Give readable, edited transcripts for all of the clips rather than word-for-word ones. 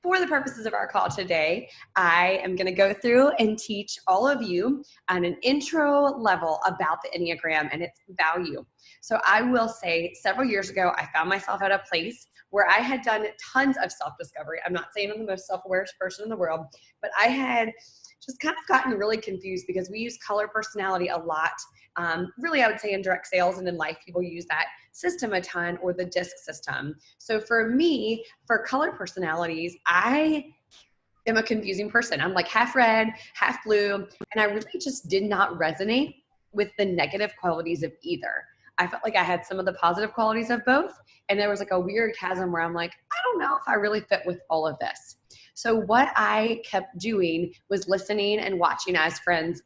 for the purposes of our call today, I am going to go through and teach all of you on an intro level about the Enneagram and its value. So I will say several years ago, I found myself at a place where I had done tons of self-discovery. I'm not saying I'm the most self-aware person in the world, but I had just kind of gotten really confused because we use color personality a lot. Really, I would say in direct sales and in life, people use that system a ton, or the DISC system. So for me, for color personalities, I am a confusing person. I'm like half red, half blue, and I really just did not resonate with the negative qualities of either. I felt like I had some of the positive qualities of both, and there was like a weird chasm where I'm like, I don't know if I really fit with all of this. So what I kept doing was listening and watching as friends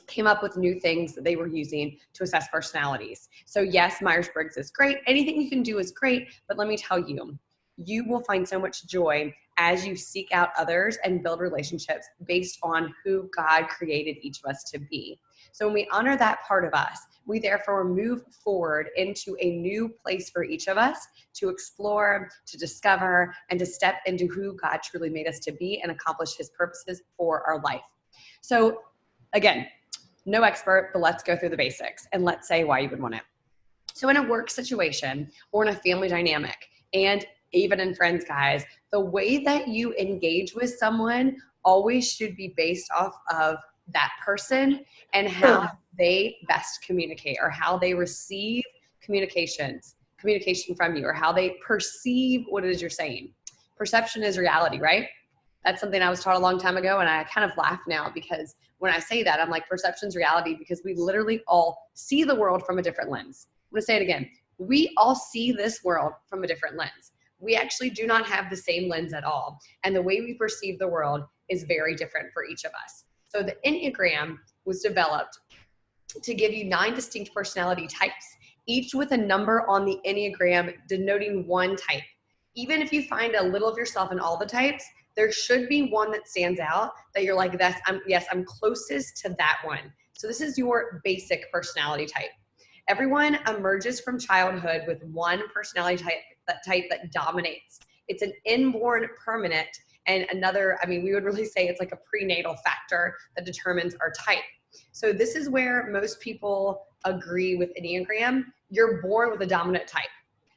came up with new things that they were using to assess personalities. So yes, Myers-Briggs is great. Anything you can do is great, but let me tell you, you will find so much joy as you seek out others and build relationships based on who God created each of us to be. So when we honor that part of us, we therefore move forward into a new place for each of us to explore, to discover, and to step into who God truly made us to be and accomplish his purposes for our life. So again, no expert, but let's go through the basics and let's say why you would want it. So in a work situation or in a family dynamic, and even in friends, guys, the way that you engage with someone always should be based off of that person and how they best communicate, or how they receive communication from you, or how they perceive what it is you're saying. Perception is reality, right? That's something I was taught a long time ago, and I kind of laugh now because when I say that, I'm like, perception's reality, because we literally all see the world from a different lens. I'm going to say it again. We all see this world from a different lens. We actually do not have the same lens at all, and the way we perceive the world is very different for each of us. So the Enneagram was developed to give you 9 distinct personality types, each with a number on the Enneagram denoting one type. Even if you find a little of yourself in all the types, there should be one that stands out that you're like, I'm closest to that one. So this is your basic personality type. Everyone emerges from childhood with one personality type that dominates. It's an inborn permanent, and another, we would really say it's like a prenatal factor that determines our type. So this is where most people agree with Enneagram. You're born with a dominant type.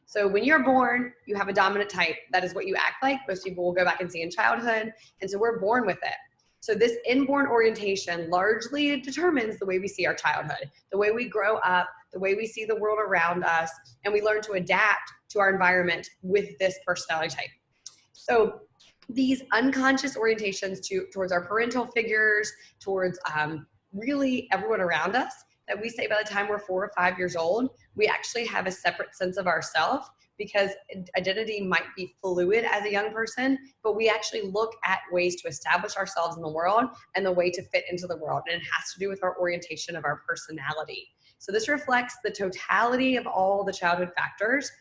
So when you're born, you have a dominant type. That is what you act like. Most people will go back and see in childhood. And so we're born with it. So this inborn orientation largely determines the way we see our childhood, the way we grow up, the way we see the world around us, and we learn to adapt to our environment with this personality type. So these unconscious orientations towards our parental figures, towards really everyone around us, that we say by the time we're 4 or 5 years old, we actually have a separate sense of ourselves, because identity might be fluid as a young person, but we actually look at ways to establish ourselves in the world and the way to fit into the world. And it has to do with our orientation of our personality. So this reflects the totality of all the childhood factors,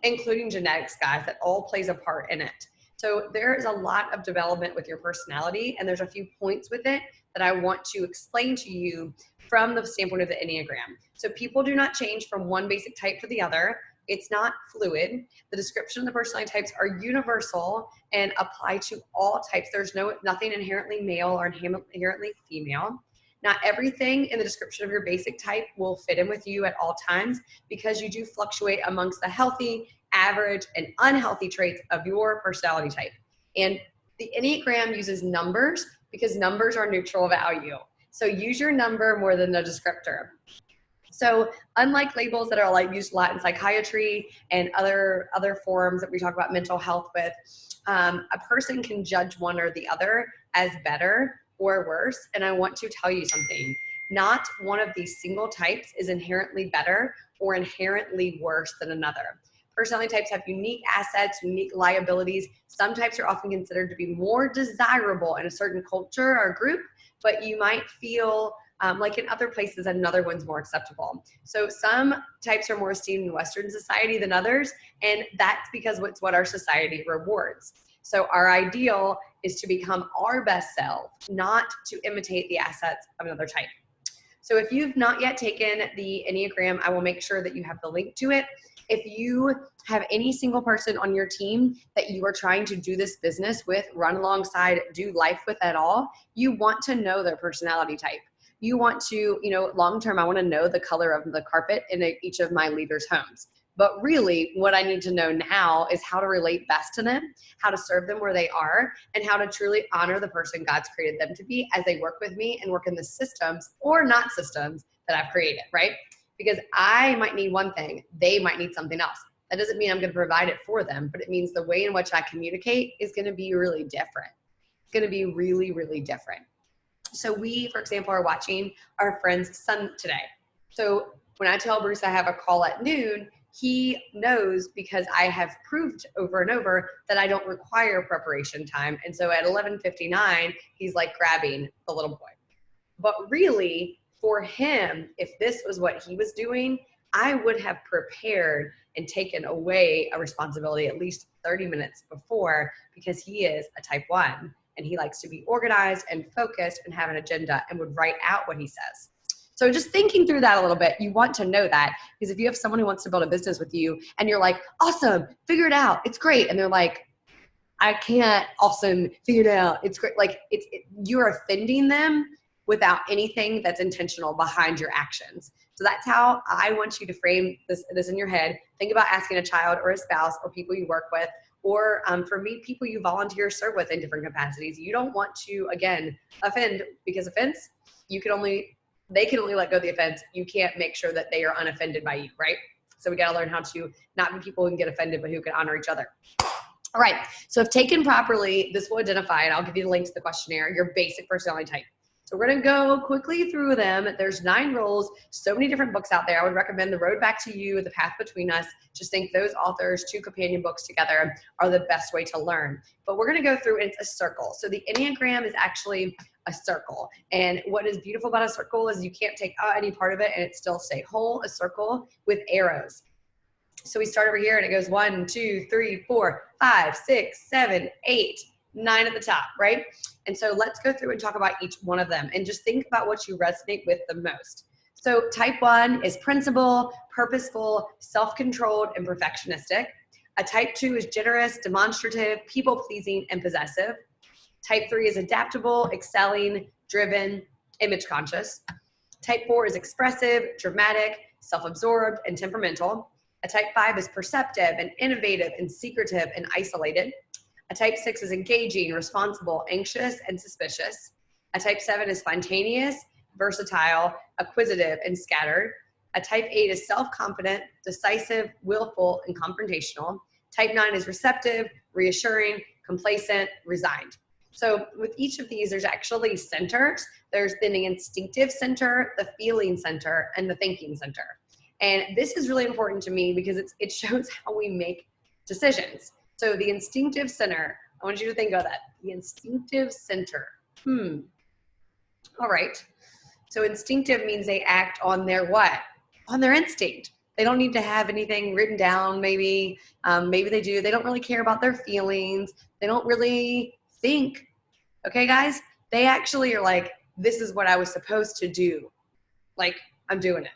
including genetics, guys, that all plays a part in it. So there is a lot of development with your personality, and there's a few points with it that I want to explain to you from the standpoint of the Enneagram. So people do not change from one basic type to the other. It's not fluid. The description of the personality types are universal and apply to all types. There's nothing inherently male or inherently female. Not everything in the description of your basic type will fit in with you at all times, because you do fluctuate amongst the healthy, average, and unhealthy traits of your personality type. And the Enneagram uses numbers because numbers are neutral value. So use your number more than the descriptor. So unlike labels that are like used a lot in psychiatry and other forms that we talk about mental health with, a person can judge one or the other as better or worse. And I want to tell you something. Not one of these single types is inherently better or inherently worse than another. Personality types have unique assets, unique liabilities. Some types are often considered to be more desirable in a certain culture or group, but you might feel like in other places another one's more acceptable. So some types are more esteemed in Western society than others, and that's because it's what our society rewards. So our ideal is to become our best self, not to imitate the assets of another type. So if you've not yet taken the Enneagram, I will make sure that you have the link to it If you have any single person on your team that you are trying to do this business with, run alongside, do life with at all, you want to know their personality type. You want to, long-term, I want to know the color of the carpet in each of my leaders' homes. But really, what I need to know now is how to relate best to them, how to serve them where they are, and how to truly honor the person God's created them to be as they work with me and work in the systems or not systems that I've created, right? Because I might need one thing, they might need something else. That doesn't mean I'm going to provide it for them, but it means the way in which I communicate is going to be really different. It's going to be really, really different. So we, for example, are watching our friend's son today. So when I tell Bruce I have a call at noon, he knows because I have proved over and over that I don't require preparation time. And so at 11:59, he's like grabbing the little boy. But really, for him, if this was what he was doing, I would have prepared and taken away a responsibility at least 30 minutes before, because he is a type 1 and he likes to be organized and focused and have an agenda and would write out what he says. So just thinking through that a little bit, you want to know that, because if you have someone who wants to build a business with you and you're like, awesome, figure it out, it's great. And they're like, I can't, awesome, figure it out, it's great. Like you're offending them without anything that's intentional behind your actions. So that's how I want you to frame this in your head. Think about asking a child or a spouse or people you work with, or for me, people you volunteer serve with in different capacities. You don't want to, again, offend, because offense, they can only let go of the offense. You can't make sure that they are unoffended by you, right? So we got to learn how to not be people who can get offended, but who can honor each other. All right. So if taken properly, this will identify, and I'll give you the link to the questionnaire, your basic personality type. So we're going to go quickly through them. There's 9 roles, so many different books out there. I would recommend The Road Back to You, The Path Between Us. Just think those authors, 2 companion books together, are the best way to learn. But we're going to go through, and it's a circle. So the Enneagram is actually a circle. And what is beautiful about a circle is you can't take out any part of it and it still stay whole, a circle with arrows. So we start over here and it goes 1, 2, 3, 4, 5, 6, 7, 8, 9 at the top, right? And so let's go through and talk about each one of them and just think about what you resonate with the most. So type 1 is principled, purposeful, self-controlled, and perfectionistic. A type 2 is generous, demonstrative, people-pleasing, and possessive. Type 3 is adaptable, excelling, driven, image conscious. Type 4 is expressive, dramatic, self-absorbed, and temperamental. A type 5 is perceptive and innovative and secretive and isolated. A type 6 is engaging, responsible, anxious, and suspicious. A type 7 is spontaneous, versatile, acquisitive, and scattered. A type 8 is self-confident, decisive, willful, and confrontational. Type 9 is receptive, reassuring, complacent, resigned. So with each of these, there's actually centers. There's the instinctive center, the feeling center, and the thinking center. And this is really important to me because it shows how we make decisions. So the instinctive center, I want you to think of that. The instinctive center. All right. So instinctive means they act on their what? On their instinct. They don't need to have anything written down. Maybe they do. They don't really care about their feelings. They don't really think. Okay, guys? They actually are like, this is what I was supposed to do. Like, I'm doing it.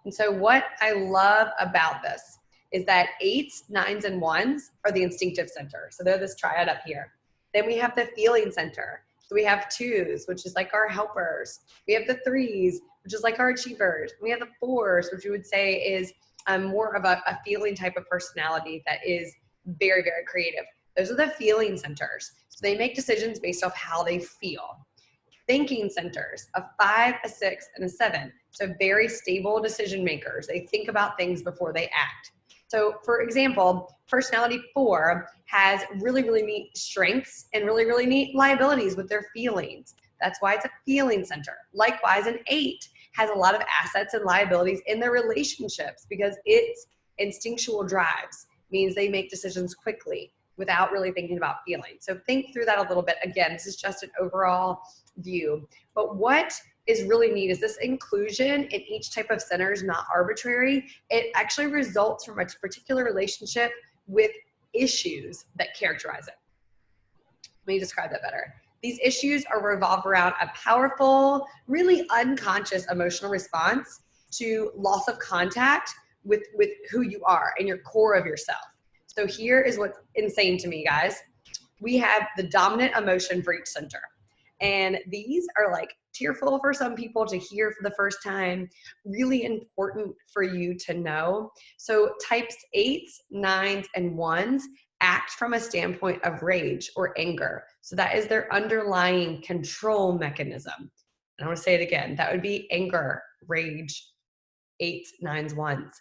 And so what I love about this is that 8s, 9s, and 1s are the instinctive center. So they're this triad up here. Then we have the feeling center. So we have 2s, which is like our helpers. We have the 3s, which is like our achievers. We have the 4s, which we would say is more of a feeling type of personality that is very, very creative. Those are the feeling centers. So they make decisions based off how they feel. Thinking centers, a 5, a 6, and a 7. So very stable decision makers. They think about things before they act. So for example, personality 4 has really, really neat strengths and really, really neat liabilities with their feelings. That's why it's a feeling center. Likewise, an 8 has a lot of assets and liabilities in their relationships because its instinctual drives means they make decisions quickly without really thinking about feelings. So think through that a little bit. Again, this is just an overall view. But what is really neat is this inclusion in each type of center is not arbitrary. It actually results from a particular relationship with issues that characterize it. Let me describe that better. These issues revolve around a powerful, really unconscious emotional response to loss of contact with who you are and your core of yourself. So here is what's insane to me, guys. We have the dominant emotion for each center. And these are like tearful for some people to hear for the first time, really important for you to know. So types 8s, 9s, and 1s act from a standpoint of rage or anger. So that is their underlying control mechanism. And I want to say it again. That would be anger, rage, 8s, 9s, 1s.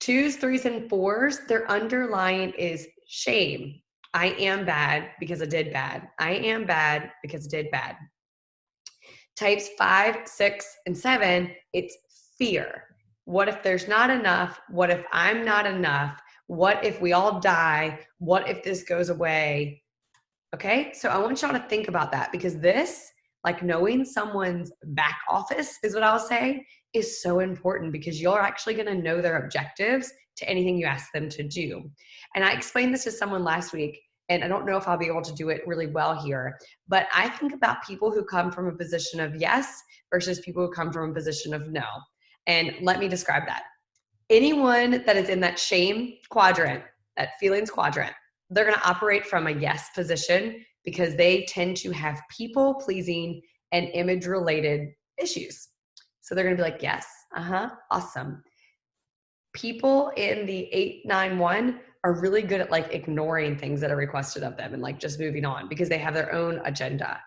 2s, 3s, and 4s, their underlying is shame. I am bad because I did bad. I am bad because I did bad. Types 5, 6, and 7, it's fear. What if there's not enough? What if I'm not enough? What if we all die? What if this goes away? Okay, so I want y'all to think about that, because this, like knowing someone's back office is what I'll say, is so important, because you're actually going to know their objectives to anything you ask them to do. And I explained this to someone last week, and I don't know if I'll be able to do it really well here, but I think about people who come from a position of yes versus people who come from a position of no. And let me describe that. Anyone that is in that shame quadrant, that feelings quadrant, they're going to operate from a yes position, because they tend to have people pleasing and image related issues. So they're going to be like, yes, awesome. People in the 8-9-1 are really good at like ignoring things that are requested of them and like just moving on, because they have their own agenda.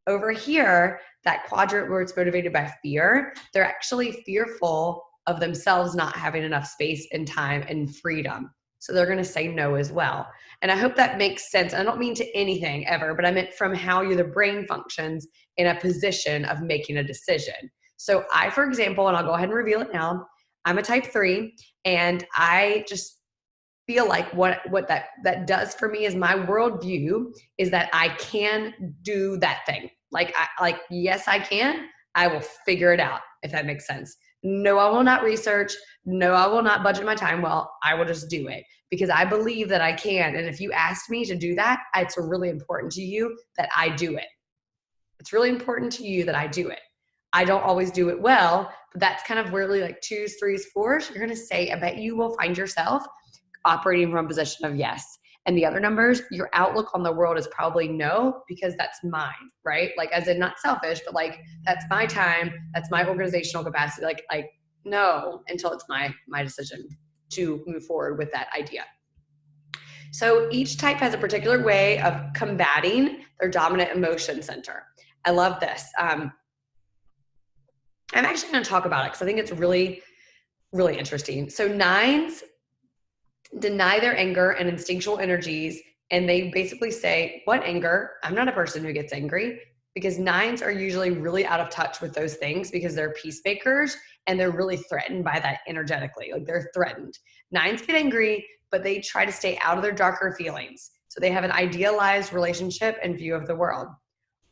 Over here, that quadrant where it's motivated by fear, they're actually fearful of themselves not having enough space and time and freedom. So they're going to say no as well. And I hope that makes sense. I don't mean to anything ever, but I meant from how the brain functions in a position of making a decision. So I, for example, and I'll go ahead and reveal it now, I'm a type 3, and I just feel like what that does for me is my worldview is that I can do that thing. Yes, I can. I will figure it out, if that makes sense. No, I will not research. No, I will not budget my time well. I will just do it, because I believe that I can. And if you asked me to do that, it's really important to you that I do it. It's really important to you that I do it. I don't always do it well, but that's kind of where really like 2s, 3s, 4s, you're going to say, I bet you will find yourself operating from a position of yes. And the other numbers, your outlook on the world is probably no, because that's mine, right? Like, as in not selfish, but like, that's my time, that's my organizational capacity. Like no, until it's my decision to move forward with that idea. So each type has a particular way of combating their dominant emotion center. I love this. I'm actually going to talk about it because I think it's really, really interesting. So 9s deny their anger and instinctual energies, and they basically say, what anger? I'm not a person who gets angry, because 9s are usually really out of touch with those things because they're peacemakers and they're really threatened by that energetically. Like, they're threatened. 9s get angry, but they try to stay out of their darker feelings. So they have an idealized relationship and view of the world.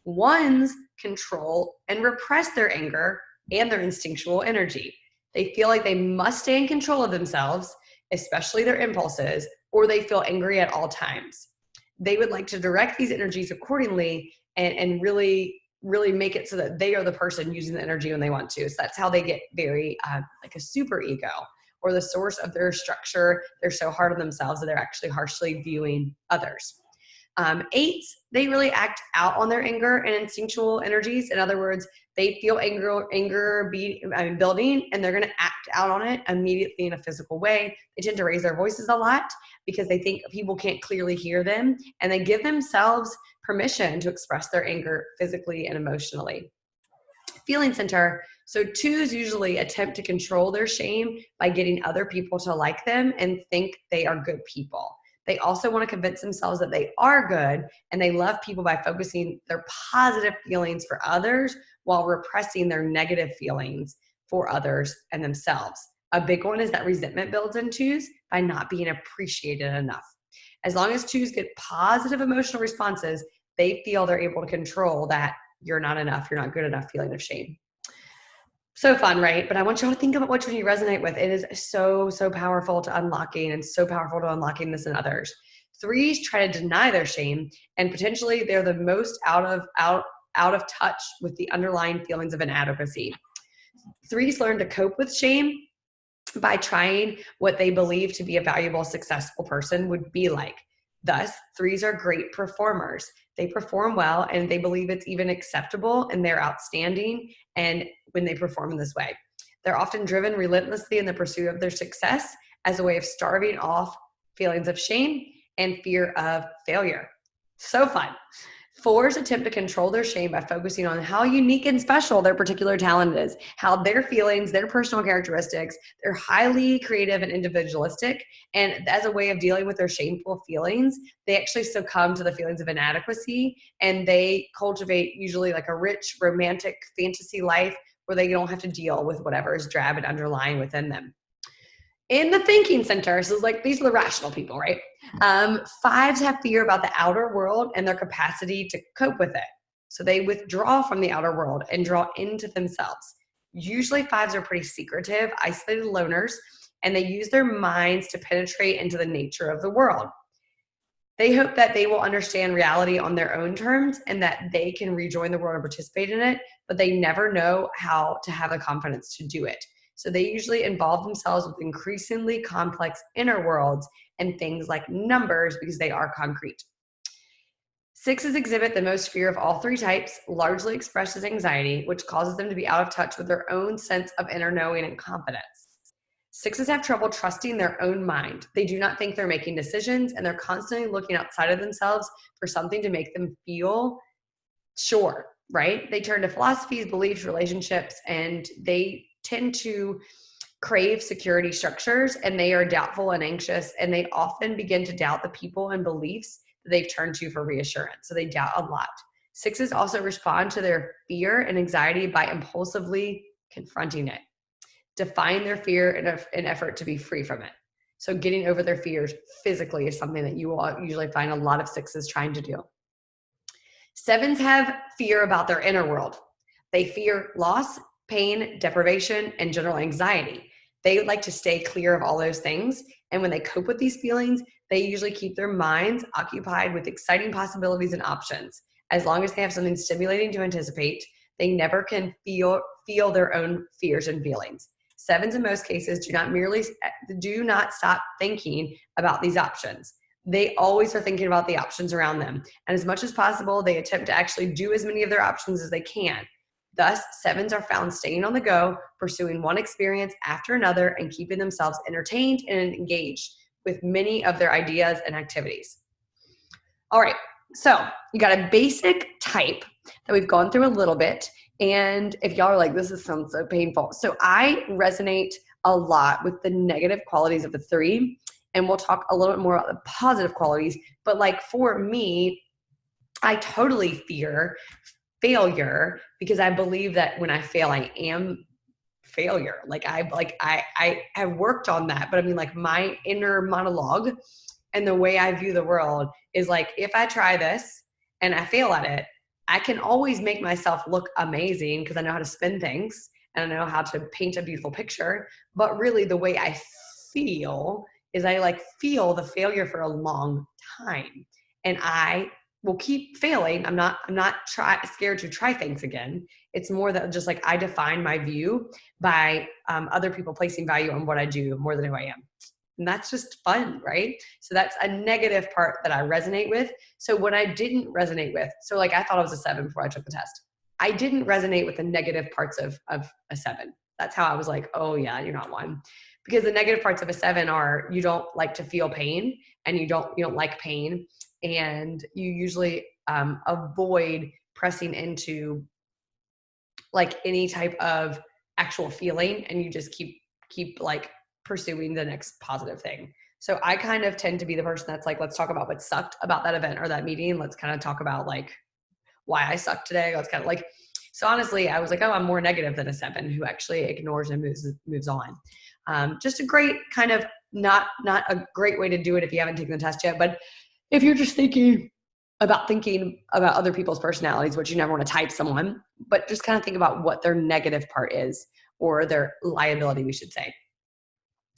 1s control and repress their anger and their instinctual energy. They feel like they must stay in control of themselves, especially their impulses, or they feel angry at all times. They would like to direct these energies accordingly and really, really make it so that they are the person using the energy when they want to. So that's how they get very like a super ego, or the source of their structure. They're so hard on themselves that they're actually harshly viewing others. 8s, they really act out on their anger and instinctual energies. In other words, they feel anger building, and they're going to act out on it immediately in a physical way. They tend to raise their voices a lot because they think people can't clearly hear them, and they give themselves permission to express their anger physically and emotionally. Feeling center. So 2s usually attempt to control their shame by getting other people to like them and think they are good people. They also want to convince themselves that they are good, and they love people by focusing their positive feelings for others while repressing their negative feelings for others and themselves. A big one is that resentment builds in 2s by not being appreciated enough. As long as 2s get positive emotional responses, they feel they're able to control that you're not enough, you're not good enough feeling of shame. So fun, right? But I want you all to think about which one you resonate with. It is so, so powerful to unlocking, and so powerful to unlocking this in others. 3s try to deny their shame, and potentially they're the most out of touch with the underlying feelings of inadequacy. 3s learn to cope with shame by trying what they believe to be a valuable, successful person would be like. Thus, threes are great performers. They perform well and they believe it's even acceptable and they're outstanding and when they perform in this way. They're often driven relentlessly in the pursuit of their success as a way of starving off feelings of shame and fear of failure. So fun. Fours attempt to control their shame by focusing on how unique and special their particular talent is, how their feelings, their personal characteristics, they're highly creative and individualistic. And as a way of dealing with their shameful feelings, they actually succumb to the feelings of inadequacy and they cultivate usually like a rich, romantic fantasy life where they don't have to deal with whatever is drab and underlying within them. In the thinking center, so it's like these are the rational people, right? Fives have fear about the outer world and their capacity to cope with it. So they withdraw from the outer world and draw into themselves. Usually fives are pretty secretive, isolated loners, and they use their minds to penetrate into the nature of the world. They hope that they will understand reality on their own terms and that they can rejoin the world and participate in it, but they never know how to have the confidence to do it. So they usually involve themselves with increasingly complex inner worlds and things like numbers because they are concrete. Sixes exhibit the most fear of all three types, largely expressed as anxiety, which causes them to be out of touch with their own sense of inner knowing and confidence. Sixes have trouble trusting their own mind. They do not think they're making decisions and they're constantly looking outside of themselves for something to make them feel sure, right? They turn to philosophies, beliefs, relationships, and they tend to crave security structures and they are doubtful and anxious and they often begin to doubt the people and beliefs that they've turned to for reassurance. So they doubt a lot. Sixes also respond to their fear and anxiety by impulsively confronting it, defying their fear in an effort to be free from it. So getting over their fears physically is something that you will usually find a lot of sixes trying to do. Sevens have fear about their inner world. They fear loss, pain, deprivation, and general anxiety. They like to stay clear of all those things. And when they cope with these feelings, they usually keep their minds occupied with exciting possibilities and options. As long as they have something stimulating to anticipate, they never can feel their own fears and feelings. Sevens in most cases do not stop thinking about these options. They always are thinking about the options around them. And as much as possible, they attempt to actually do as many of their options as they can. Thus, sevens are found staying on the go, pursuing one experience after another, and keeping themselves entertained and engaged with many of their ideas and activities. All right, so you got a basic type that we've gone through a little bit. And if y'all are like, this sounds so painful. So I resonate a lot with the negative qualities of the three. And we'll talk a little bit more about the positive qualities. But like for me, I totally fear failure because I believe that when I fail, I am failure. I have worked on that, but I mean like my inner monologue and the way I view the world is like, if I try this and I fail at it, I can always make myself look amazing because I know how to spin things and I know how to paint a beautiful picture. But really the way I feel is I like feel the failure for a long time and I will keep failing. I'm not scared to try things again. It's more that just like I define my view by other people placing value on what I do more than who I am. And that's just fun, right? So that's a negative part that I resonate with. So what I didn't resonate with, so like I thought I was a 7 before I took the test. I didn't resonate with the negative parts of a 7. That's how I was like, oh yeah, you're not one. Because the negative parts of a 7 are you don't like to feel pain and you don't like pain. And you usually avoid pressing into like any type of actual feeling and you just keep like pursuing the next positive thing. So I kind of tend to be the person that's like, let's talk about what sucked about that event or that meeting. Let's kind of talk about like why I sucked today. Let's kind of like, so honestly, I was like, oh, I'm more negative than a 7 who actually ignores and moves on. Just a great kind of not a great way to do it if you haven't taken the test yet, but if you're just thinking about other people's personalities, which you never want to type someone, but just kind of think about what their negative part is or their liability, we should say.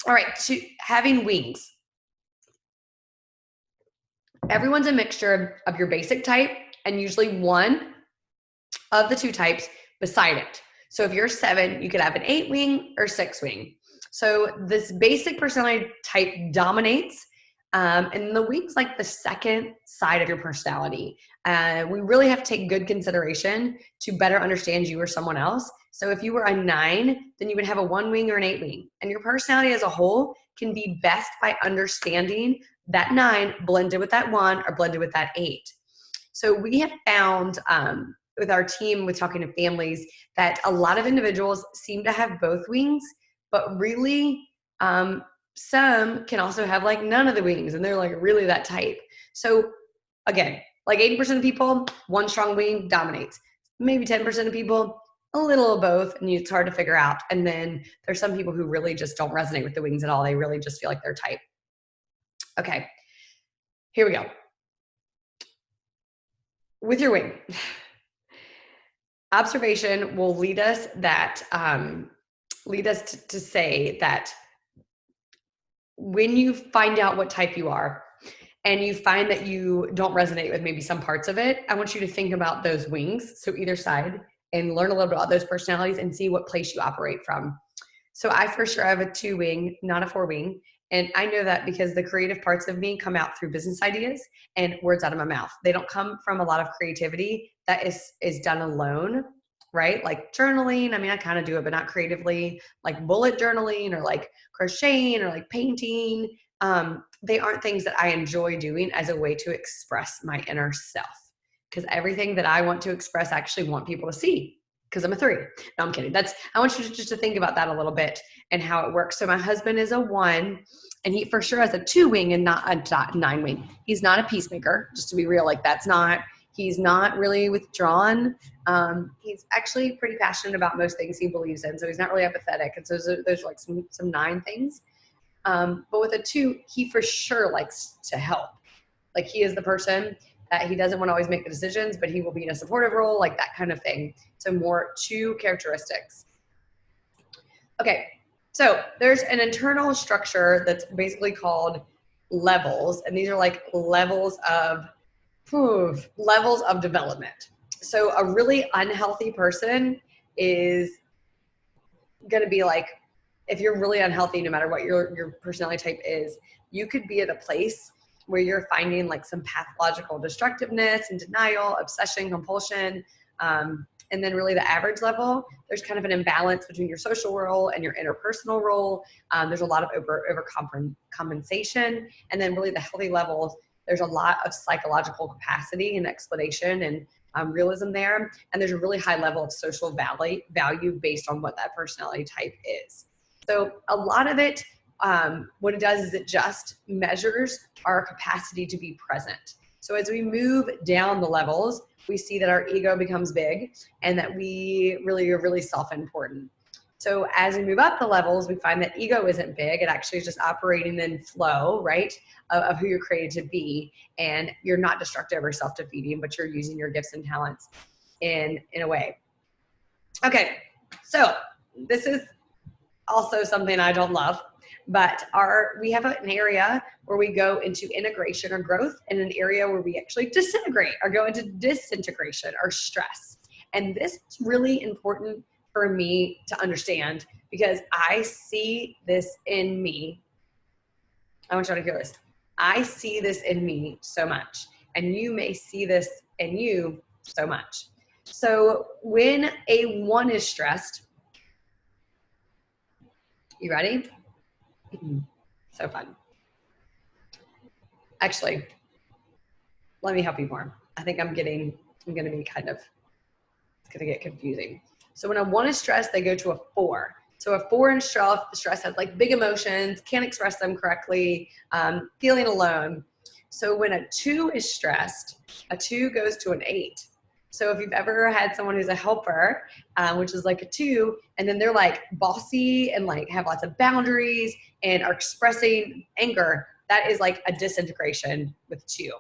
All right, having wings. Everyone's a mixture of your basic type and usually one of the two types beside it. So if you're a 7, you could have an 8 wing or 6 wing. So this basic personality type dominates, and the wing's like the second side of your personality. We really have to take good consideration to better understand you or someone else. So if you were a 9, then you would have a 1 wing or an 8 wing. And your personality as a whole can be best by understanding that 9 blended with that 1 or blended with that 8. So we have found with our team, with talking to families, that a lot of individuals seem to have both wings, but really some can also have like none of the wings, and they're like really that type. So again, like 80% of people, 1 strong wing dominates. Maybe 10% of people, a little of both, and it's hard to figure out. And then there's some people who really just don't resonate with the wings at all. They really just feel like they're type. Okay, here we go. With your wing, observation will lead us to say that when you find out what type you are and you find that you don't resonate with maybe some parts of it, I want you to think about those wings, so either side, and learn a little bit about those personalities and see what place you operate from. So I for sure have a 2 wing, not a 4 wing. And I know that because the creative parts of me come out through business ideas and words out of my mouth. They don't come from a lot of creativity that is done alone, right? Like journaling. I mean, I kind of do it, but not creatively, like bullet journaling or like crocheting or like painting. They aren't things that I enjoy doing as a way to express my inner self. Because everything that I want to express, I actually want people to see, because I'm a 3. No, I'm kidding. I want you to think about that a little bit and how it works. So my husband is a 1, and he for sure has a 2 wing and not a 9 wing. He's not a peacemaker, just to be real. Like he's not really withdrawn. He's actually pretty passionate about most things he believes in. So he's not really apathetic. And so there's like some 9 things. But with a 2, he for sure likes to help. Like he is the person that he doesn't want to always make the decisions, but he will be in a supportive role, like that kind of thing. So more 2 characteristics. Okay, so there's an internal structure that's basically called levels, and these are like levels of development. So a really unhealthy person is going to be like, if you're really unhealthy, no matter what your personality type is, you could be at a place where you're finding like some pathological destructiveness and denial, obsession, compulsion, and then really the average level, there's kind of an imbalance between your social role and your interpersonal role. There's a lot of overcompensation, and then really the healthy levels, there's a lot of psychological capacity and explanation and realism there, and there's a really high level of social value based on what that personality type is. So a lot of it, what it does is it just measures our capacity to be present. So as we move down the levels, we see that our ego becomes big and that we really are really self-important. So as we move up the levels, we find that ego isn't big. It actually is just operating in flow, right, of who you're created to be. And you're not destructive or self-defeating, but you're using your gifts and talents in a way. Okay, so this is also something I don't love. But we have an area where we go into integration or growth, and an area where we actually disintegrate or go into disintegration or stress. And this is really important for me to understand because I see this in me. I want you to hear this. I see this in me so much, and you may see this in you so much. So when a 1 is stressed, you ready? So fun. Actually, let me help you more. I think I'm going to be kind of, it's going to get confusing. So when a 1 is stressed, they go to a 4. So a 4 in stress has like big emotions, can't express them correctly, feeling alone. So when a 2 is stressed, a 2 goes to an 8. So if you've ever had someone who's a helper, which is like a 2, and then they're like bossy and like have lots of boundaries and are expressing anger, that is like a disintegration with 2.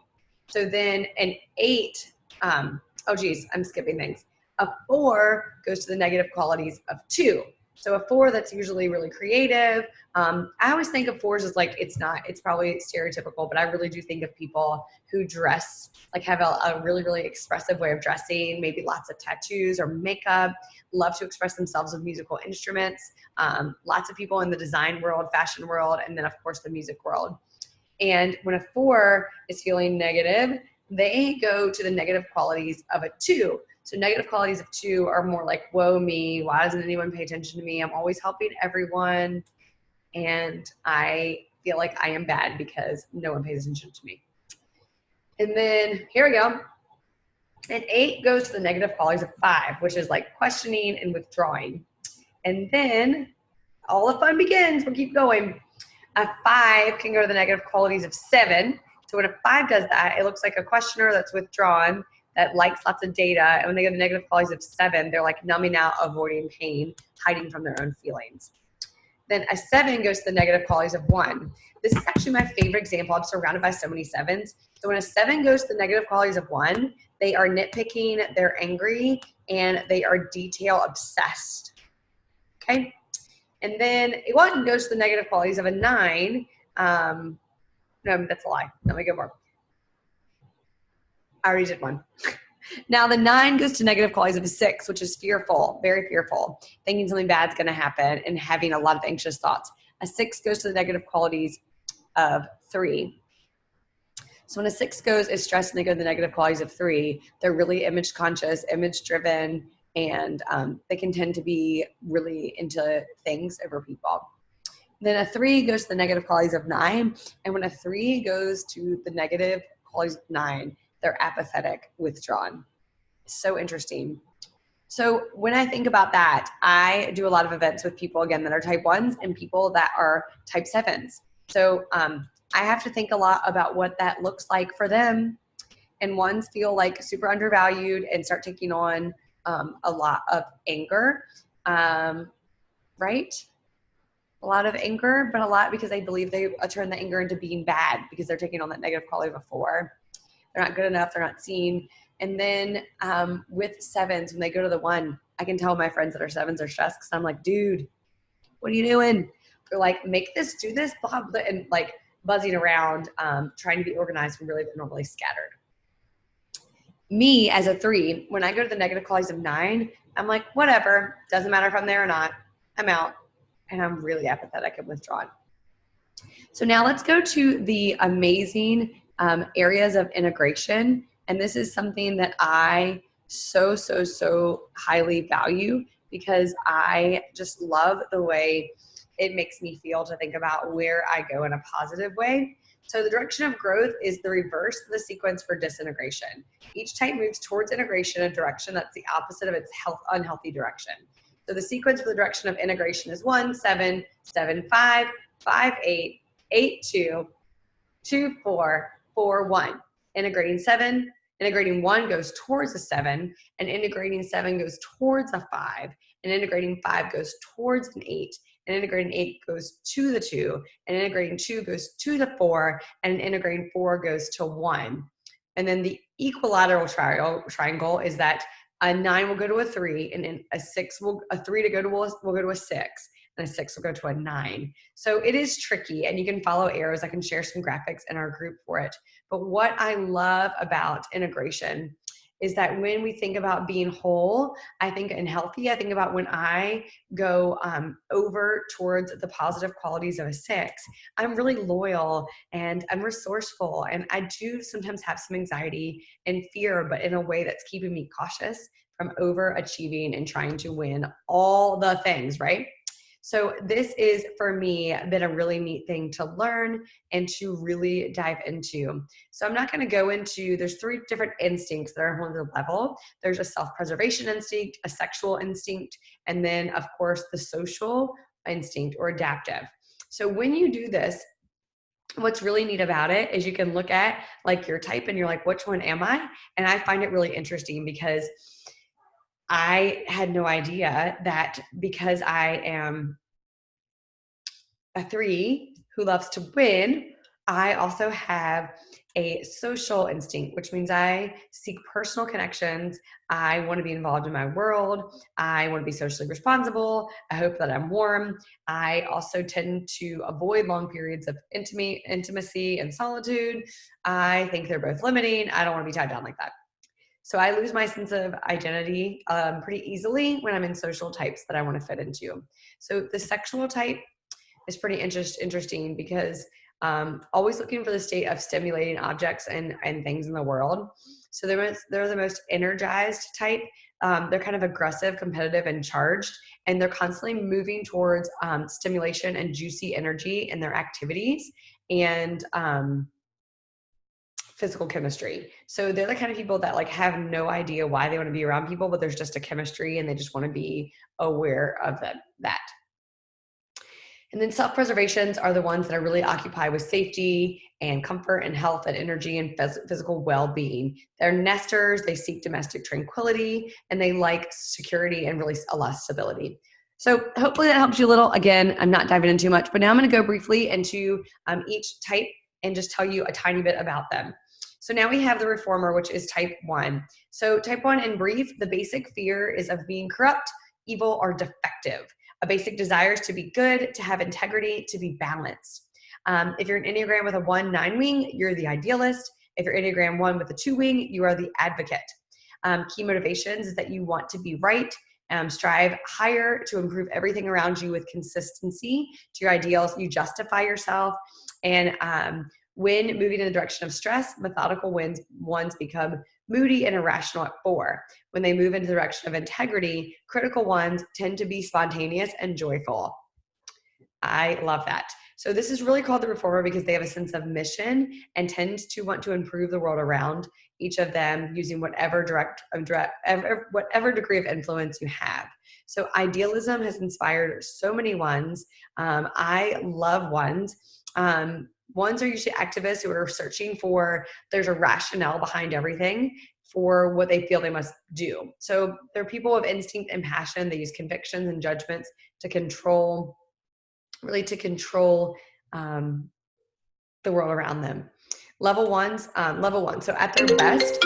So then an 8, I'm skipping things. A 4 goes to the negative qualities of 2. So a 4 that's usually really creative. I always think of 4s as like, it's probably stereotypical, but I really do think of people who dress, like have a really, really expressive way of dressing, maybe lots of tattoos or makeup, love to express themselves with musical instruments. Lots of people in the design world, fashion world, and then of course the music world. And when a 4 is feeling negative, they go to the negative qualities of a 2. So negative qualities of 2 are more like, whoa me, why doesn't anyone pay attention to me? I'm always helping everyone. And I feel like I am bad because no one pays attention to me. And then here we go. And 8 goes to the negative qualities of 5, which is like questioning and withdrawing. And then all the fun begins. We'll keep going. A 5 can go to the negative qualities of 7. So when a 5 does that, it looks like a questioner that's withdrawn, that likes lots of data. And when they go to the negative qualities of 7, they're like numbing out, avoiding pain, hiding from their own feelings. Then a 7 goes to the negative qualities of 1. This is actually my favorite example. I'm surrounded by so many 7s. So when a 7 goes to the negative qualities of 1, they are nitpicking, they're angry, and they are detail obsessed. Okay? And then a 1 goes to the negative qualities of a 9. No, that's a lie. Let me go more. I already did 1. Now the 9 goes to negative qualities of a 6, which is fearful, very fearful, thinking something bad's going to happen and having a lot of anxious thoughts. A 6 goes to the negative qualities of 3. So when a 6 is stressed and they go to the negative qualities of 3, they're really image conscious, image driven, and they can tend to be really into things over people. Then a 3 goes to the negative qualities of 9. And when a 3 goes to the negative qualities of 9, they're apathetic, withdrawn. So interesting. So when I think about that, I do a lot of events with people, again, that are type 1s and people that are type 7s. So I have to think a lot about what that looks like for them. And 1s feel like super undervalued and start taking on a lot of anger, right? A lot of anger, but a lot because they believe they turn the anger into being bad because they're taking on that negative quality of a 4. They're not good enough. They're not seen. And then with 7s, when they go to the 1, I can tell my friends that are 7s are stressed because I'm like, dude, what are you doing? They're like, make this, do this, blah, blah, and like buzzing around, trying to be organized when really they're normally scattered. Me as a 3, when I go to the negative qualities of 9, I'm like, whatever, doesn't matter if I'm there or not, I'm out. And I'm really apathetic and withdrawn. So now let's go to the amazing areas of integration. And this is something that I so highly value because I just love the way it makes me feel to think about where I go in a positive way. So the direction of growth is the reverse of the sequence for disintegration. Each type moves towards integration in a direction that's the opposite of its unhealthy direction. So the sequence for the direction of integration is 1, 7, 7, 5, 5, 8, 8, 2, 2, 4, 4, 1. Integrating 1 goes towards a 7, and integrating 7 goes towards a 5, and integrating 5 goes towards an 8, and integrating 8 goes to the 2, and integrating 2 goes to the 4, and integrating 4 goes to 1. And then the equilateral triangle is that a 9 will go to a 3, and then a 3 will go to a 6, and a 6 will go to a 9. So it is tricky, and you can follow arrows. I can share some graphics in our group for it. But what I love about integration is that when we think about being whole, I think, and healthy, I think about when I go over towards the positive qualities of a 6, I'm really loyal and I'm resourceful. And I do sometimes have some anxiety and fear, but in a way that's keeping me cautious from overachieving and trying to win all the things, right? So this is, for me, been a really neat thing to learn and to really dive into. So I'm not going to go into, there's 3 different instincts that are on the level. There's a self-preservation instinct, a sexual instinct, and then, of course, the social instinct or adaptive. So when you do this, what's really neat about it is you can look at like your type and you're like, which one am I? And I find it really interesting because I had no idea that because I am a 3 who loves to win, I also have a social instinct, which means I seek personal connections. I want to be involved in my world. I want to be socially responsible. I hope that I'm warm. I also tend to avoid long periods of intimacy and solitude. I think they're both limiting. I don't want to be tied down like that. So I lose my sense of identity pretty easily when I'm in social types that I want to fit into. So the sexual type is pretty interesting because always looking for the state of stimulating objects and things in the world. So they're the most energized type. They're kind of aggressive, competitive, and charged, and they're constantly moving towards stimulation and juicy energy in their activities and physical chemistry. So they're the kind of people that like have no idea why they want to be around people, but there's just a chemistry and they just want to be aware of that. And then self-preservations are the ones that are really occupied with safety and comfort and health and energy and physical well-being. They're nesters, they seek domestic tranquility, and they like security and really a lot of stability. So hopefully that helps you a little. Again, I'm not diving in too much, but now I'm going to go briefly into each type and just tell you a tiny bit about them. So now we have the reformer, which is type 1. So type 1 in brief, the basic fear is of being corrupt, evil, or defective. A basic desire is to be good, to have integrity, to be balanced. If you're an Enneagram with a 1-9 wing, you're the idealist. If you're Enneagram 1 with a 2 wing, you are the advocate. Key motivations is that you want to be right, strive higher to improve everything around you with consistency to your ideals. You justify yourself. And when moving in the direction of stress, methodical ones become moody and irrational at 4. When they move into the direction of integrity, critical ones tend to be spontaneous and joyful. I love that. So this is really called the reformer because they have a sense of mission and tend to want to improve the world around each of them using whatever degree of influence you have. So idealism has inspired so many ones. I love ones. Ones are usually activists who are searching for, there's a rationale behind everything for what they feel they must do. So they're people of instinct and passion. They use convictions and judgments to control the world around them. Level one. So at their best,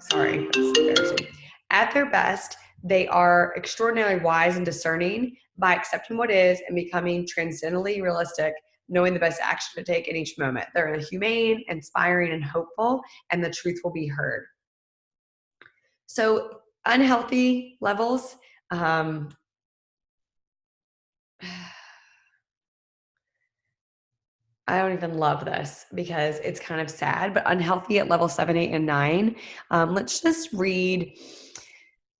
sorry, that's embarrassing. At their best, they are extraordinarily wise and discerning by accepting what is and becoming transcendently realistic, knowing the best action to take in each moment. They're humane, inspiring, and hopeful, and the truth will be heard. So unhealthy levels, I don't even love this because it's kind of sad, but unhealthy at level 7, 8, and 9. Let's just read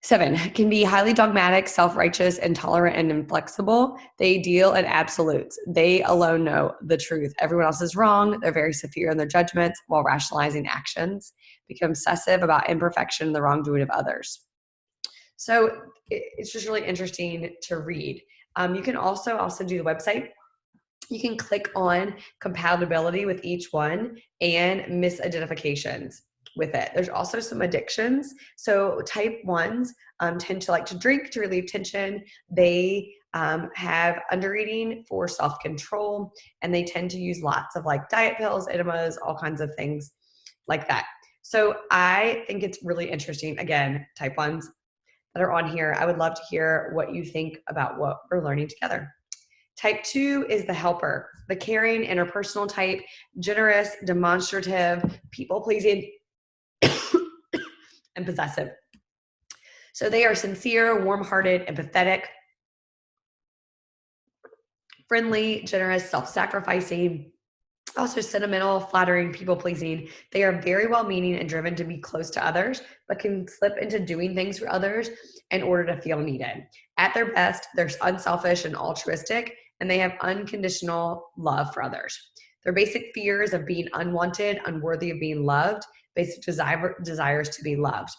7. Can be highly dogmatic, self-righteous, intolerant, and inflexible. They deal in absolutes. They alone know the truth. Everyone else is wrong. They're very severe in their judgments while rationalizing actions. Become obsessive about imperfection and the wrongdoing of others. So it's just really interesting to read. You can also do the website. You can click on compatibility with each one and misidentifications with it. There's also some addictions. So type 1s tend to like to drink to relieve tension. They have undereating for self-control, and they tend to use lots of like diet pills, enemas, all kinds of things like that. So I think it's really interesting. Again, type 1s that are on here, I would love to hear what you think about what we're learning together. Type 2 is the helper, the caring, interpersonal type, generous, demonstrative, people-pleasing, and possessive. So they are sincere, warm-hearted, empathetic, friendly, generous, self-sacrificing, also sentimental, flattering, people-pleasing. They are very well-meaning and driven to be close to others, but can slip into doing things for others in order to feel needed. At their best, they're unselfish and altruistic, and they have unconditional love for others. Their basic fears of being unwanted, unworthy of being loved, basic desires to be loved.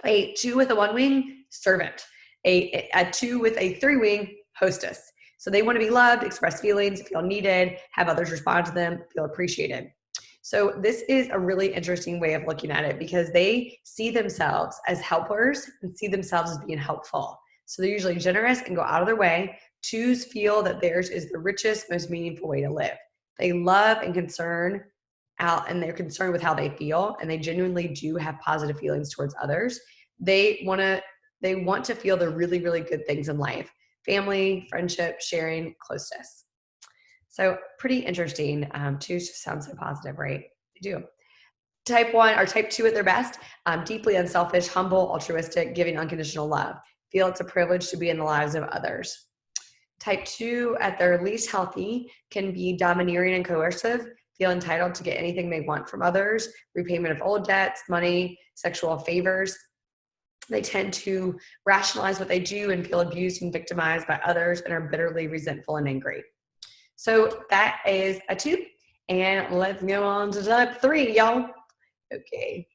A 2 with a 1 wing, servant. A 2 with a 3 wing, hostess. So they want to be loved, express feelings, feel needed, have others respond to them, feel appreciated. So this is a really interesting way of looking at it because they see themselves as helpers and see themselves as being helpful. So they're usually generous and go out of their way. 2s feel that theirs is the richest, most meaningful way to live. They love and concern out, and they're concerned with how they feel, and they genuinely do have positive feelings towards others. They want to feel the really, really good things in life: family, friendship, sharing, closeness. So pretty interesting. Twos just sound so positive, right? They do. Type 1 or type 2 at their best, deeply unselfish, humble, altruistic, giving unconditional love. Feel it's a privilege to be in the lives of others. Type 2 at their least healthy can be domineering and coercive, feel entitled to get anything they want from others, repayment of old debts, money, sexual favors. They tend to rationalize what they do and feel abused and victimized by others and are bitterly resentful and angry. So that is a 2. And let's go on to type 3, y'all. Okay.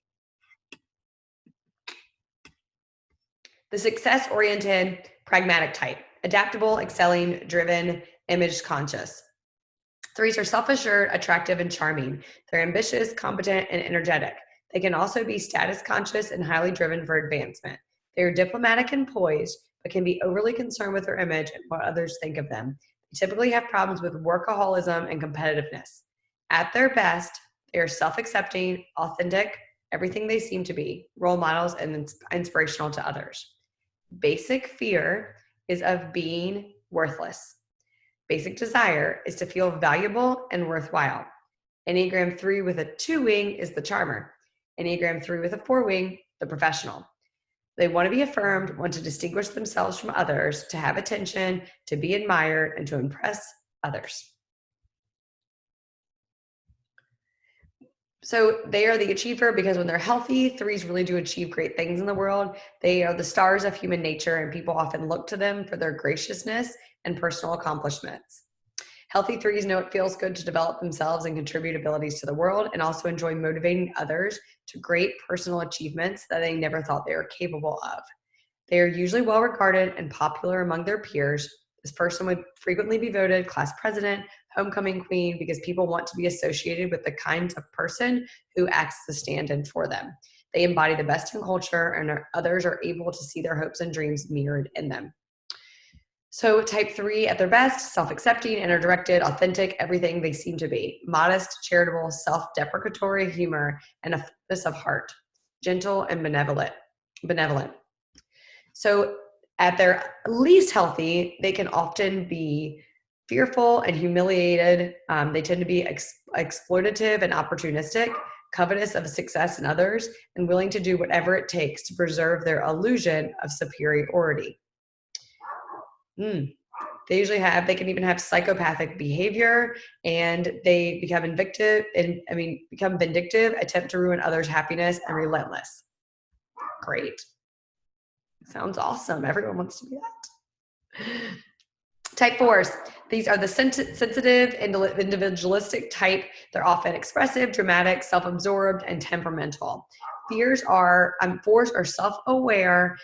The success-oriented, pragmatic type. Adaptable, excelling, driven, image conscious. 3s are self-assured, attractive, and charming. They're ambitious, competent, and energetic. They can also be status conscious and highly driven for advancement. They are diplomatic and poised, but can be overly concerned with their image and what others think of them. They typically have problems with workaholism and competitiveness. At their best, they are self-accepting, authentic, everything they seem to be, role models, and inspirational to others. Basic fear is of being worthless. Basic desire is to feel valuable and worthwhile. Enneagram 3 with a 2 wing is the charmer. Enneagram 3 with a 4 wing, the professional. They want to be affirmed, want to distinguish themselves from others, to have attention, to be admired, and to impress others. So they are the achiever because when they're healthy, 3s really do achieve great things in the world. They are the stars of human nature, and people often look to them for their graciousness and personal accomplishments. Healthy 3s know it feels good to develop themselves and contribute abilities to the world, and also enjoy motivating others to great personal achievements that they never thought they were capable of. They are usually well regarded and popular among their peers. This person would frequently be voted class president, homecoming queen, because people want to be associated with the kind of person who acts as a stand-in for them. They embody the best in culture, and others are able to see their hopes and dreams mirrored in them. So type 3 at their best, self-accepting, inner-directed, authentic, everything they seem to be. Modest, charitable, self-deprecatory humor, and a fullness of heart. Gentle and benevolent. So at their least healthy, they can often be fearful and humiliated. They tend to be exploitative and opportunistic, covetous of success in others, and willing to do whatever it takes to preserve their illusion of superiority. They can even have psychopathic behavior, and they become vindictive, attempt to ruin others' happiness, and relentless. Great. Sounds awesome. Everyone wants to be that. Type 4s. These are the sensitive, individualistic type. They're often expressive, dramatic, self-absorbed, and temperamental. 4s are self-aware,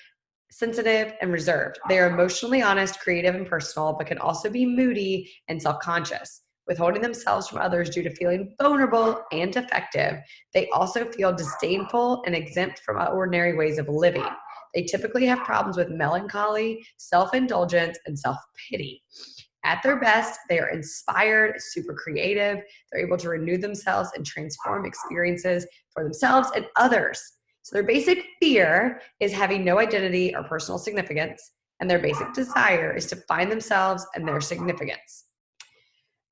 sensitive, and reserved. They are emotionally honest, creative, and personal, but can also be moody and self-conscious, withholding themselves from others due to feeling vulnerable and defective. They also feel disdainful and exempt from ordinary ways of living. They typically have problems with melancholy, self-indulgence, and self-pity. At their best, they are inspired, super creative. They're able to renew themselves and transform experiences for themselves and others. So their basic fear is having no identity or personal significance, and their basic desire is to find themselves and their significance.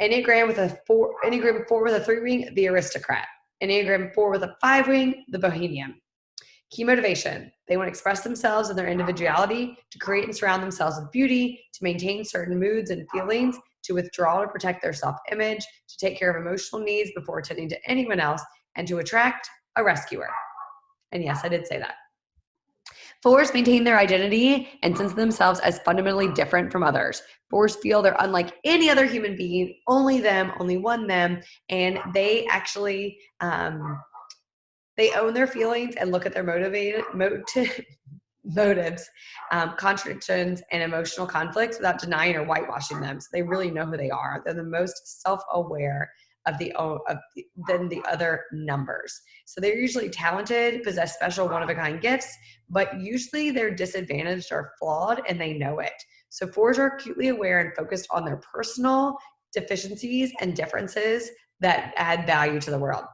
Enneagram 4 with a 3 wing, the aristocrat. Enneagram 4 with a 5 wing, the bohemian. Key motivation. They want to express themselves and their individuality, to create and surround themselves with beauty, to maintain certain moods and feelings, to withdraw to protect their self-image, to take care of emotional needs before attending to anyone else, and to attract a rescuer. And yes, I did say that. 4s maintain their identity and sense themselves as fundamentally different from others. 4s feel they're unlike any other human being, only them, only one them, and they actually they own their feelings and look at their motives, contradictions, and emotional conflicts without denying or whitewashing them. So they really know who they are. They're the most self-aware than the other numbers. So they're usually talented, possess special one-of-a-kind gifts, but usually they're disadvantaged or flawed, and they know it. So 4s are acutely aware and focused on their personal deficiencies, and differences that add value to the world.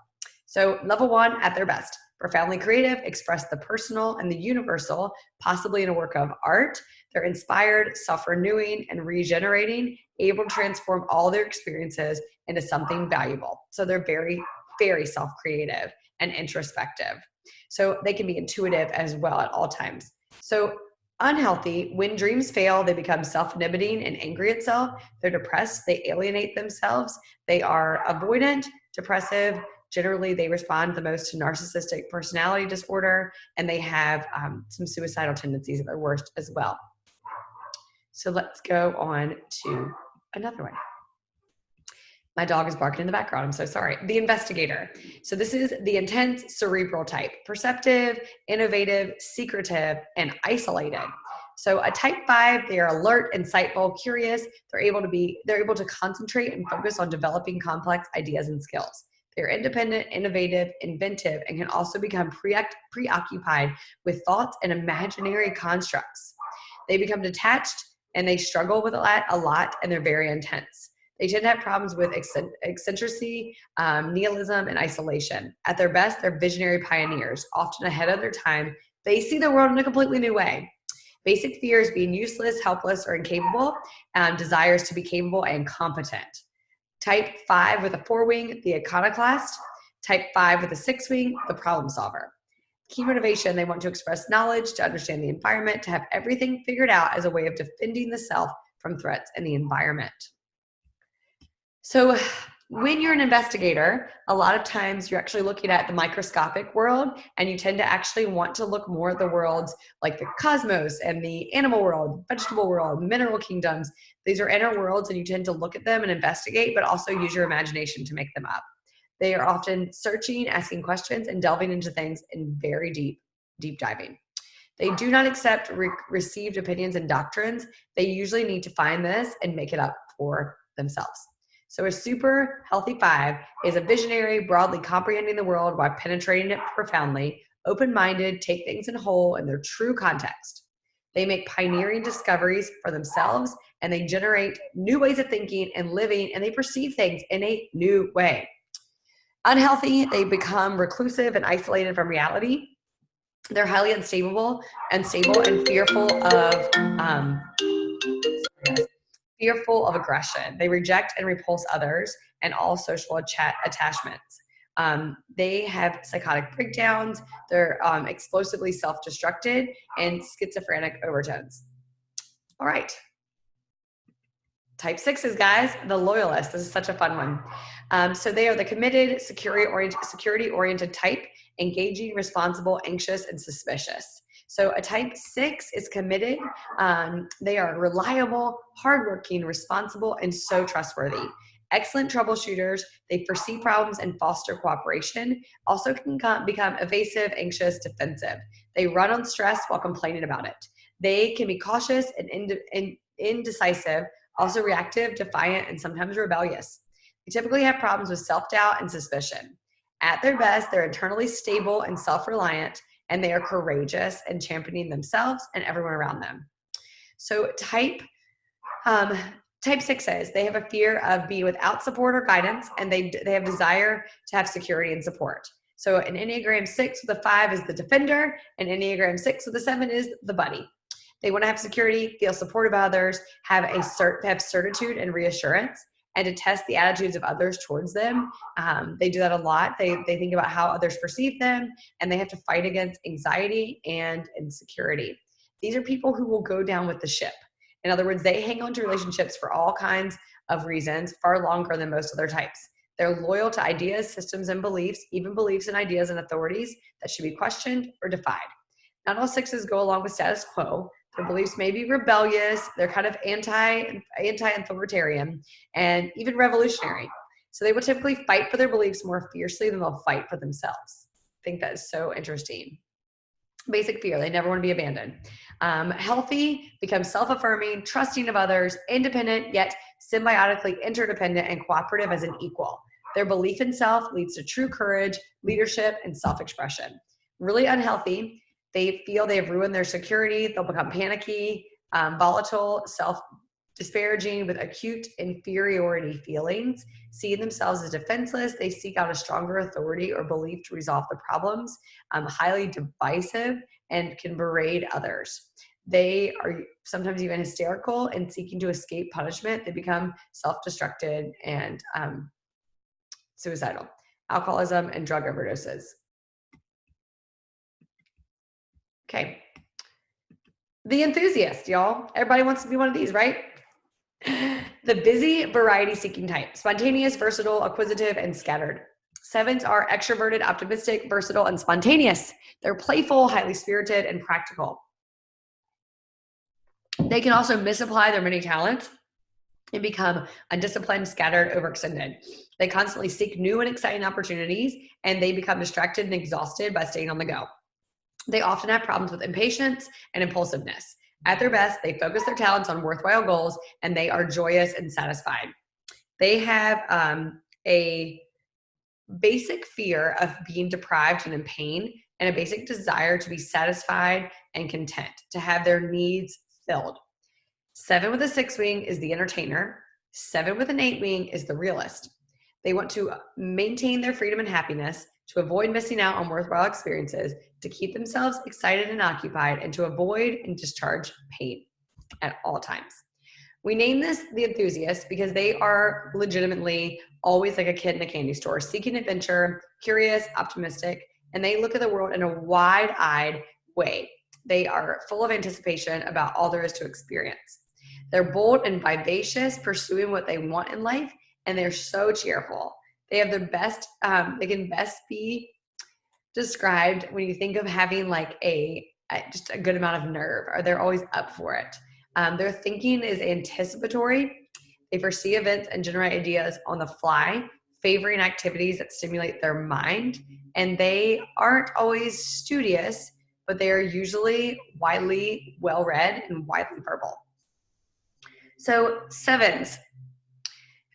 So level 1, at their best, profoundly creative, express the personal and the universal, possibly in a work of art. They're inspired, self-renewing, and regenerating, able to transform all their experiences into something valuable. So they're very, very self-creative and introspective. So they can be intuitive as well at all times. So unhealthy, when dreams fail, they become self-inhibiting and angry at self. They're depressed, they alienate themselves. They are avoidant, depressive. Generally, they respond the most to narcissistic personality disorder, and they have some suicidal tendencies at their worst as well. So let's go on to another one. My dog is barking in the background. I'm so sorry. The Investigator. So this is the intense cerebral type, perceptive, innovative, secretive, and isolated. So a type 5, they are alert, insightful, curious. They're able to concentrate and focus on developing complex ideas and skills. They're independent, innovative, inventive, and can also become preoccupied with thoughts and imaginary constructs. They become detached and they struggle with a lot, and they're very intense. They tend to have problems with eccentricity, nihilism, and isolation. At their best, they're visionary pioneers, often ahead of their time. They see the world in a completely new way. Basic fears: being useless, helpless, or incapable. Desires to be capable and competent. Type 5 with a 4-wing, the iconoclast. Type 5 with a 6-wing, the problem solver. Key motivation: they want to express knowledge, to understand the environment, to have everything figured out as a way of defending the self from threats in the environment. So when you're an investigator, a lot of times you're actually looking at the microscopic world, and you tend to actually want to look more at the worlds like the cosmos and the animal world, vegetable world, mineral kingdoms. These are inner worlds, and you tend to look at them and investigate, but also use your imagination to make them up. They are often searching, asking questions, and delving into things in very deep diving. They do not accept received opinions and doctrines. They usually need to find this and make it up for themselves. So a super healthy 5 is a visionary, broadly comprehending the world while penetrating it profoundly, open-minded, take things in whole in their true context. They make pioneering discoveries for themselves, and they generate new ways of thinking and living, and they perceive things in a new way. Unhealthy, they become reclusive and isolated from reality. They're highly unstable and fearful of aggression. They reject and repulse others and all social attachments. They have psychotic breakdowns. They're explosively self-destructed and schizophrenic overtones. All right. Type 6s, guys, the Loyalist. This is such a fun one. So they are the committed, security-oriented type, engaging, responsible, anxious, and suspicious. So a type 6 is committed. They are reliable, hardworking, responsible, and so trustworthy. Excellent troubleshooters. They foresee problems and foster cooperation. Also can become evasive, anxious, defensive. They run on stress while complaining about it. They can be cautious and indecisive, also reactive, defiant, and sometimes rebellious. They typically have problems with self-doubt and suspicion. At their best, they're internally stable and self-reliant, and they are courageous and championing themselves and everyone around them. So type 6s, they have a fear of being without support or guidance, and they have desire to have security and support. So an Enneagram 6 with a 5 is the defender, and Enneagram 6 with a 7 is the buddy. They want to have security, feel supportive of others, have certitude and reassurance, and to test the attitudes of others towards them. They do that a lot. They think about how others perceive them, and they have to fight against anxiety and insecurity. These are people who will go down with the ship. In other words, they hang on to relationships for all kinds of reasons, far longer than most other types. They're loyal to ideas, systems, and beliefs, even beliefs and ideas and authorities that should be questioned or defied. Not all 6s go along with status quo. Their beliefs may be rebellious. They're kind of anti-authoritarian and even revolutionary. So they will typically fight for their beliefs more fiercely than they'll fight for themselves. I think that is so interesting. Basic fear: they never want to be abandoned. Healthy, become self-affirming, trusting of others, independent, yet symbiotically interdependent and cooperative as an equal. Their belief in self leads to true courage, leadership, and self-expression. Really unhealthy. They feel they have ruined their security. They'll become panicky, volatile, disparaging with acute inferiority feelings, seeing themselves as defenseless. They seek out a stronger authority or belief to resolve the problems, highly divisive, and can berate others. They are sometimes even hysterical and seeking to escape punishment. They become self-destructive and suicidal, alcoholism, and drug overdoses. Okay. The enthusiast, y'all. Everybody wants to be one of these, right? The busy, variety-seeking type. Spontaneous, versatile, acquisitive, and scattered. 7s are extroverted, optimistic, versatile, and spontaneous. They're playful, highly spirited, and practical. They can also misapply their many talents and become undisciplined, scattered, overextended. They constantly seek new and exciting opportunities, and they become distracted and exhausted by staying on the go. They often have problems with impatience and impulsiveness. At their best, they focus their talents on worthwhile goals, and they are joyous and satisfied. They have a basic fear of being deprived and in pain, and a basic desire to be satisfied and content, to have their needs filled. 7 with a 6 wing is the entertainer. 7 with an 8 wing is the realist. They want to maintain their freedom and happiness, to avoid missing out on worthwhile experiences, to keep themselves excited and occupied, and to avoid and discharge pain at all times. We name this the enthusiast because they are legitimately always like a kid in a candy store, seeking adventure, curious, optimistic, and they look at the world in a wide-eyed way. They are full of anticipation about all there is to experience. They're bold and vivacious, pursuing what they want in life, and they're so cheerful. They have their best, they can best be described when you think of having like just a good amount of nerve, or they're always up for it. Their thinking is anticipatory. They foresee events and generate ideas on the fly, favoring activities that stimulate their mind. And they aren't always studious, but they are usually widely well-read and widely verbal. So 7s.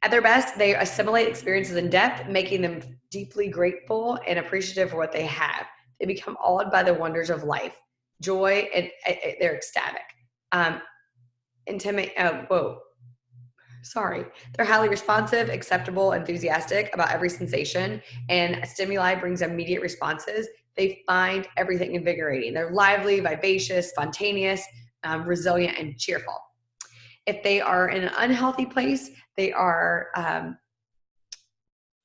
At their best, they assimilate experiences in depth, making them deeply grateful and appreciative for what they have. They become awed by the wonders of life, joy, and they're ecstatic. They're highly responsive, acceptable, enthusiastic about every sensation, and stimuli brings immediate responses. They find everything invigorating. They're lively, vivacious, spontaneous, resilient, and cheerful. If they are in an unhealthy place, they are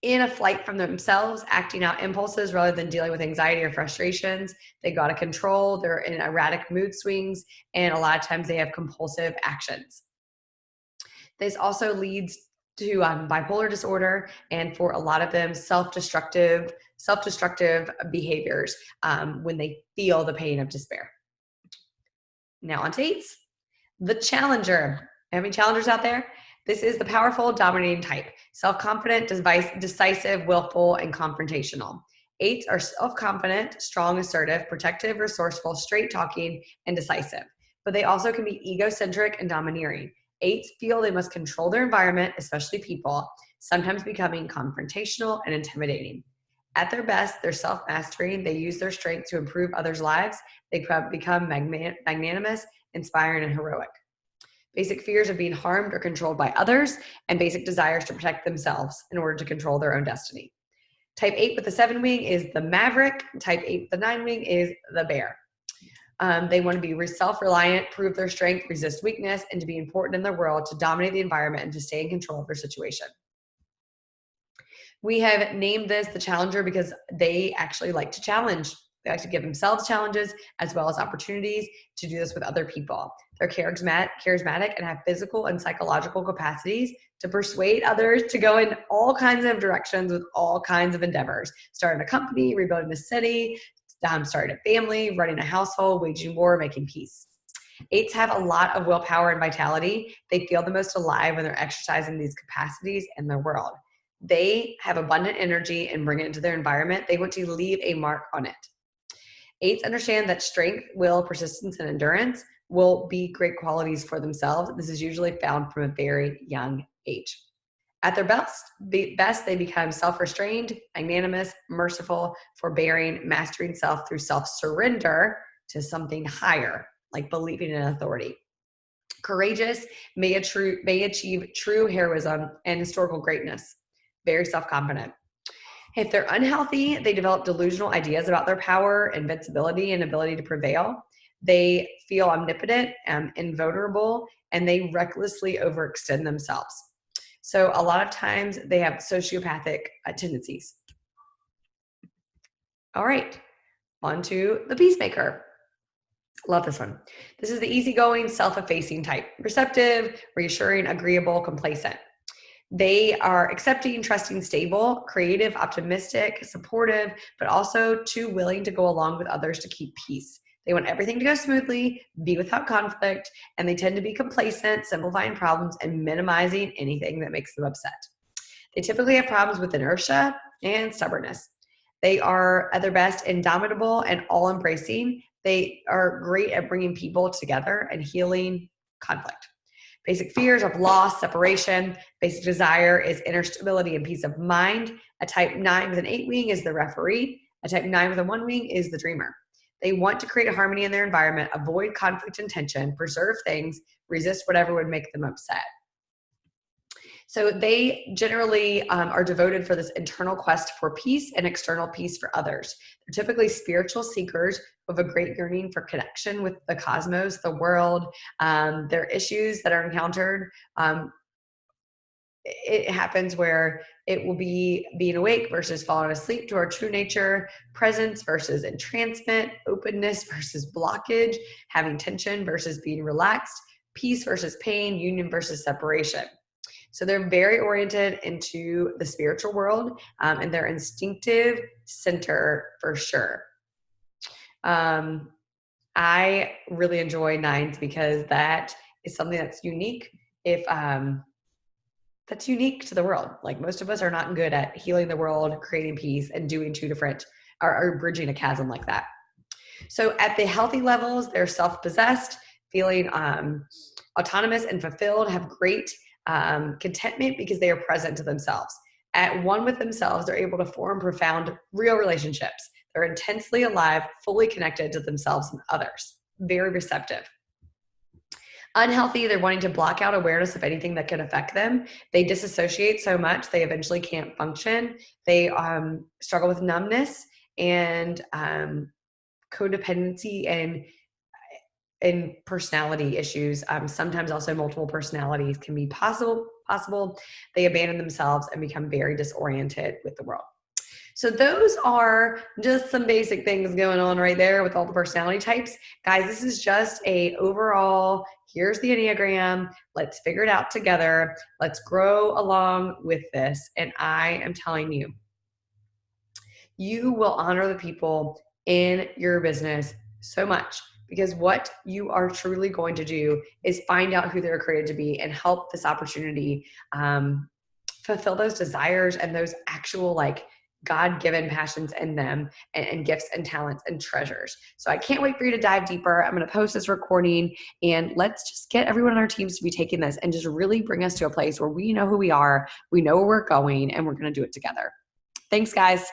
in a flight from themselves, acting out impulses rather than dealing with anxiety or frustrations. They go out of control. They're in erratic mood swings, and a lot of times they have compulsive actions. This also leads to bipolar disorder, and for a lot of them, self-destructive behaviors when they feel the pain of despair. Now on to 8s. The challenger. Have any challengers out there? This is the powerful, dominating type. Self-confident, decisive, willful, and confrontational. 8s are self-confident, strong, assertive, protective, resourceful, straight-talking, and decisive. But they also can be egocentric and domineering. 8s feel they must control their environment, especially people, sometimes becoming confrontational and intimidating. At their best, they're self-mastering. They use their strength to improve others' lives. They become magnanimous, inspiring, and heroic. Basic fears of being harmed or controlled by others, and basic desires to protect themselves in order to control their own destiny. Type 8 with the 7 wing is the Maverick. Type 8 with the 9 wing is the Bear. They want to be self-reliant, prove their strength, resist weakness, and to be important in their world, to dominate the environment, and to stay in control of their situation. We have named this the challenger because they actually like to challenge. They like to give themselves challenges as well as opportunities to do this with other people. They're charismatic and have physical and psychological capacities to persuade others to go in all kinds of directions with all kinds of endeavors. Starting a company, rebuilding a city, starting a family, running a household, waging war, making peace. 8s have a lot of willpower and vitality. They feel the most alive when they're exercising these capacities in their world. They have abundant energy and bring it into their environment. They want to leave a mark on it. 8s understand that strength, will, persistence, and endurance will be great qualities for themselves. This is usually found from a very young age. At their best, they become self-restrained, magnanimous, merciful, forbearing, mastering self through self-surrender to something higher, like believing in authority. Courageous, may achieve true heroism and historical greatness. Very self-confident. If they're unhealthy, they develop delusional ideas about their power, invincibility, and ability to prevail. They feel omnipotent and invulnerable, and they recklessly overextend themselves. So a lot of times they have sociopathic tendencies. All right, on to the Peacemaker. Love this one. This is the easygoing, self-effacing type. Receptive, reassuring, agreeable, complacent. They are accepting, trusting, stable, creative, optimistic, supportive, but also too willing to go along with others to keep peace. They want everything to go smoothly, be without conflict, and they tend to be complacent, simplifying problems and minimizing anything that makes them upset. They typically have problems with inertia and stubbornness. They are at their best indomitable and all-embracing. They are great at bringing people together and healing conflict. Basic fears of loss, separation. Basic desire is inner stability and peace of mind. A type 9 with an 8 wing is the referee. A type 9 with a 1 wing is the dreamer. They want to create harmony in their environment, avoid conflict and tension, preserve things, resist whatever would make them upset. So they generally are devoted for this internal quest for peace and external peace for others. They're typically spiritual seekers with a great yearning for connection with the cosmos, the world, their issues that are encountered. It happens where it will be being awake versus falling asleep to our true nature, presence versus entrancement, openness versus blockage, having tension versus being relaxed, peace versus pain, union versus separation. So they're very oriented into the spiritual world and their instinctive center for sure. I really enjoy 9s because that is something that's unique. That's unique to the world. Like most of us are not good at healing the world, creating peace, and doing two different or bridging a chasm like that. So at the healthy levels, they're self-possessed, feeling autonomous and fulfilled, have great contentment because they are present to themselves. At one with themselves, they're able to form profound, real relationships. They're intensely alive, fully connected to themselves and others. Very receptive. Unhealthy, they're wanting to block out awareness of anything that could affect them. They disassociate so much, they eventually can't function. They struggle with numbness and codependency and personality issues. Sometimes also multiple personalities can be possible. They abandon themselves and become very disoriented with the world. So those are just some basic things going on right there with all the personality types. Guys, this is just a overall, here's the Enneagram. Let's figure it out together. Let's grow along with this. And I am telling you, you will honor the people in your business so much, because what you are truly going to do is find out who they're created to be and help this opportunity fulfill those desires and those actual God-given passions in them and gifts and talents and treasures. So I can't wait for you to dive deeper. I'm going to post this recording and let's just get everyone on our teams to be taking this and just really bring us to a place where we know who we are, we know where we're going, and we're going to do it together. Thanks, guys.